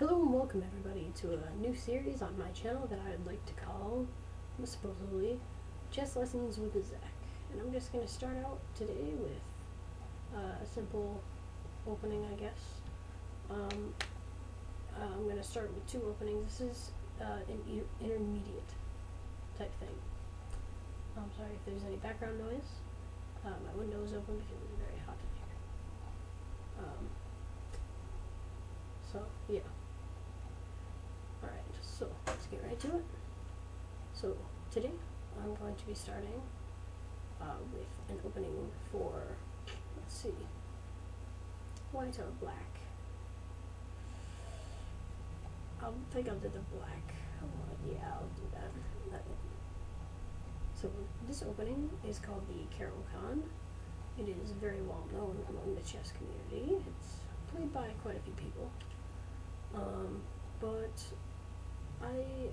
Hello and welcome everybody to a new series on my channel that I'd like to call, supposedly, Chess Lessons with Zack. And I'm just going to start out today with a simple opening, I guess. I'm going to start with two openings. This is an intermediate type thing. I'm sorry if there's any background noise. My window is open because it's very hot in here. So, yeah. Alright, so let's get right to it. So today I'm going to be starting with an opening for, let's see, white or black. I think I'll do the black. Yeah, I'll do that. So this opening is called the Caro Kann. It is very well known among the chess community. It's played by quite a few people. But I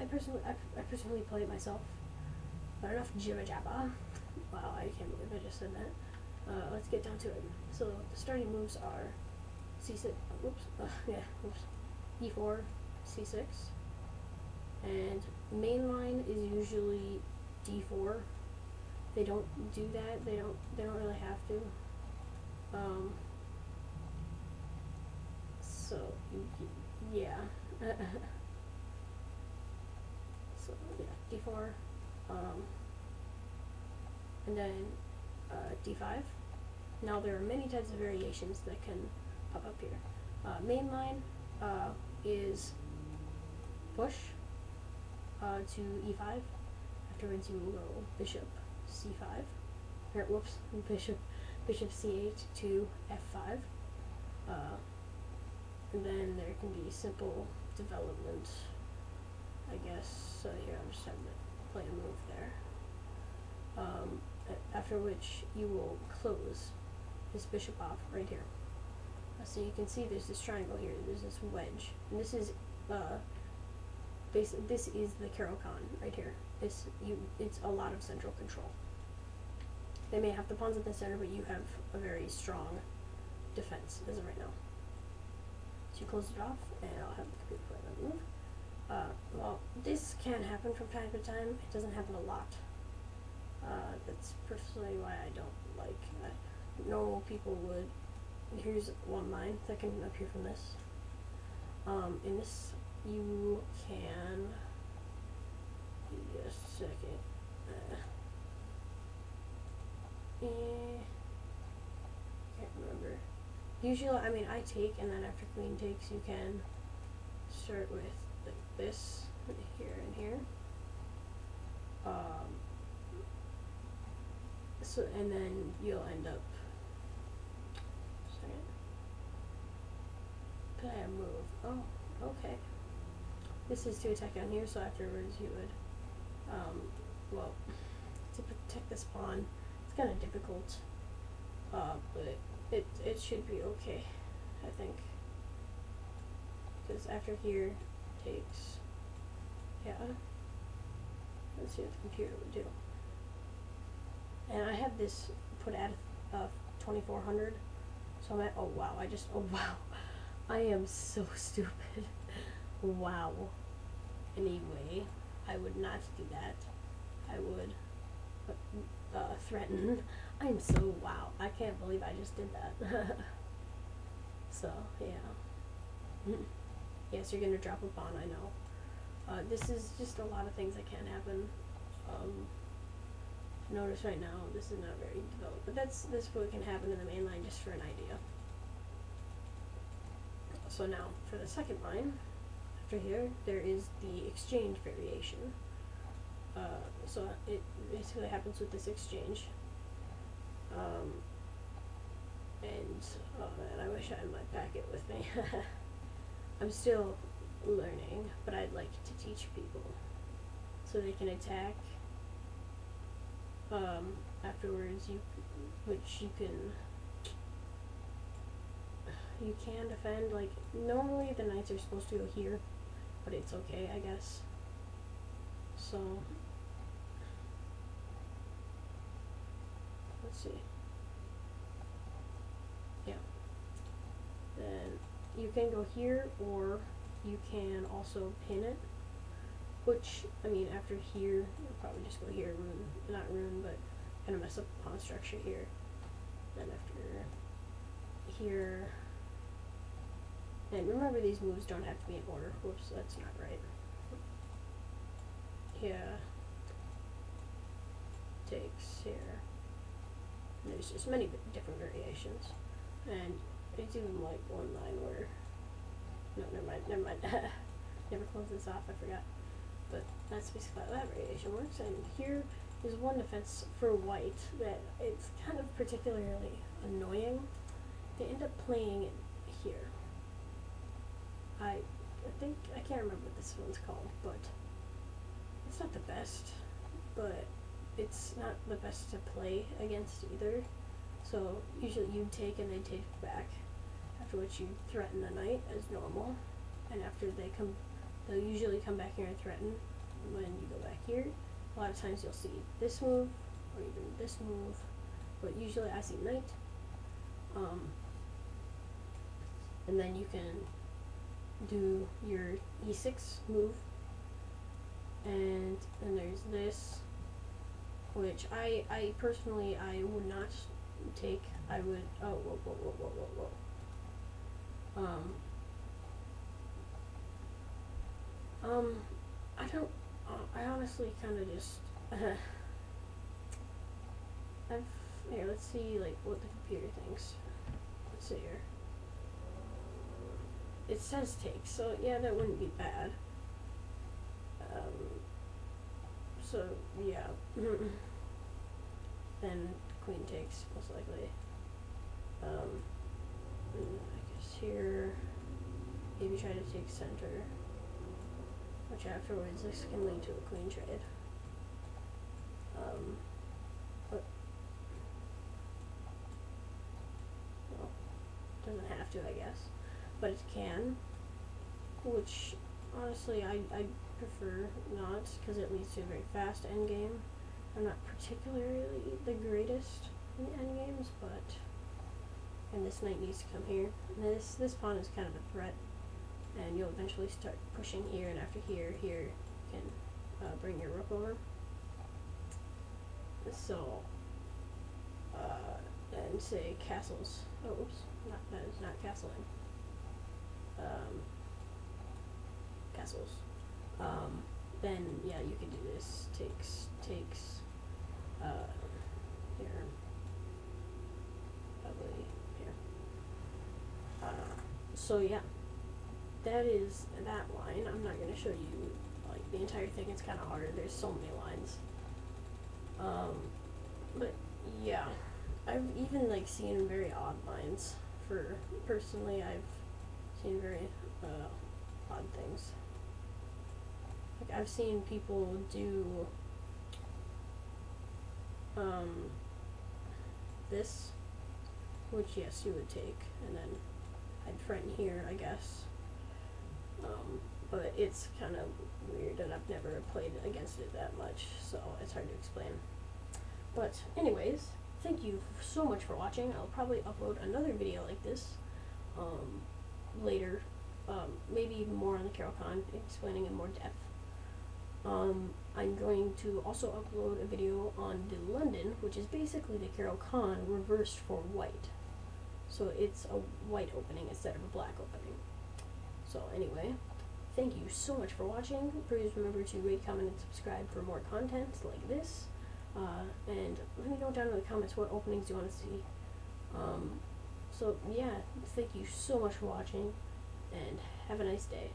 personally play it myself. But enough jibba jabba. Wow, I can't believe I just said that. Let's get down to it. So the starting moves are c6. E4, c6, and main line is usually d4. They don't do that. They don't really have to. So yeah. So yeah, d4, and then d5. Now there are many types of variations that can pop up here. Main line is push to e5. Afterwards you will go bishop c5. Or whoops, bishop c8 to f5. And then there can be simple development, I guess. So here I'm just having to play a move there. After which you will close this bishop off right here. So you can see there's this triangle here. There's this wedge, and this is this is the Caro Kann right here. It's a lot of central control. They may have the pawns at the center, but you have a very strong defense as of right now. So you close it off, and I'll have the computer play that move. Well, this can happen from time to time. It doesn't happen a lot. That's personally why I don't like that. Normal people would. Here's one line that can appear from this. In this, you can. Give me a second. Can't remember. Usually, I mean, I take, and then after queen takes, you can start with like this here and here. So, and then you'll end up. Second. Could I move? Oh, okay. This is to attack down here, so afterwards you would, well, to protect this pawn, it's kind of difficult, but it should be okay, I think, because after here takes, yeah, let's see what the computer would do. And I have this put at 2400, so I'm at, oh wow, I am so stupid. Wow. Anyway, I would not do that. I would threaten. I'm so, wow, I can't believe I just did that. So, yeah. Yes, you're gonna drop a pawn, I know. This is just a lot of things that can happen. Notice right now, this is not very developed, but that's what can happen in the main line, just for an idea. So now, for the second line, after here, there is the exchange variation. So it basically happens with this exchange. And, oh man, I wish I had my packet with me. I'm still learning, but I'd like to teach people so they can attack. Afterwards, you can defend. Like, normally the knights are supposed to go here, but it's okay, I guess. So, let's see. Yeah. Then you can go here, or you can also pin it, which, I mean, after here, you'll probably just go here, not ruin, but kind of mess up the pawn structure here. Then after here, and remember these moves don't have to be in order. Whoops, that's not right. Yeah, takes here. And there's just many different variations, and it's even like one line where, no, never mind, never close this off, I forgot. But that's basically how that variation works. And here is one defense for white that it's kind of particularly annoying. They end up playing it here. I think, I can't remember what this one's called, but it's not the best, but it's not the best to play against either. So usually you take and they take back, after which you threaten the knight as normal, and after they'll usually come back here and threaten when you go back here. A lot of times you'll see this move, or even this move, but usually I see knight. And then you can do your e6 move, and then there's this, which I personally, I would not take. I would, oh, whoa. I don't, I honestly kind of just, here, let's see, like, what the computer thinks. Let's see here. It says take, so yeah, that wouldn't be bad. So, yeah. Then queen takes, most likely. I guess here, maybe try to take center, which afterwards this can lead to a queen trade. But, well, doesn't have to, I guess, but it can, which honestly I prefer not, because it leads to a very fast endgame. I'm not particularly the greatest in endgames, but, and this knight needs to come here. And this pawn is kind of a threat, and you'll eventually start pushing here, and after here you can bring your rook over. So, and say castles. Oh, oops, that is not castling. Castles. Then yeah, you could do this. Takes. Here. Probably here. So yeah, that is that line. I'm not gonna show you like the entire thing. It's kind of hard. There's so many lines. But yeah, I've even like seen very odd lines. For personally, I've seen very odd things. Like I've seen people do this, which yes, you would take, and then I'd threaten here, I guess. But it's kind of weird, and I've never played against it that much, so it's hard to explain. But anyways, thank you so much for watching. I'll probably upload another video like this later, maybe even more on the Caro Kann, explaining in more depth. I'm going to also upload a video on the London, which is basically the Caro Kann reversed for white. So it's a white opening instead of a black opening. So anyway, thank you so much for watching. Please remember to rate, comment, and subscribe for more content like this. And let me know down in the comments what openings you want to see. So yeah, thank you so much for watching, and have a nice day.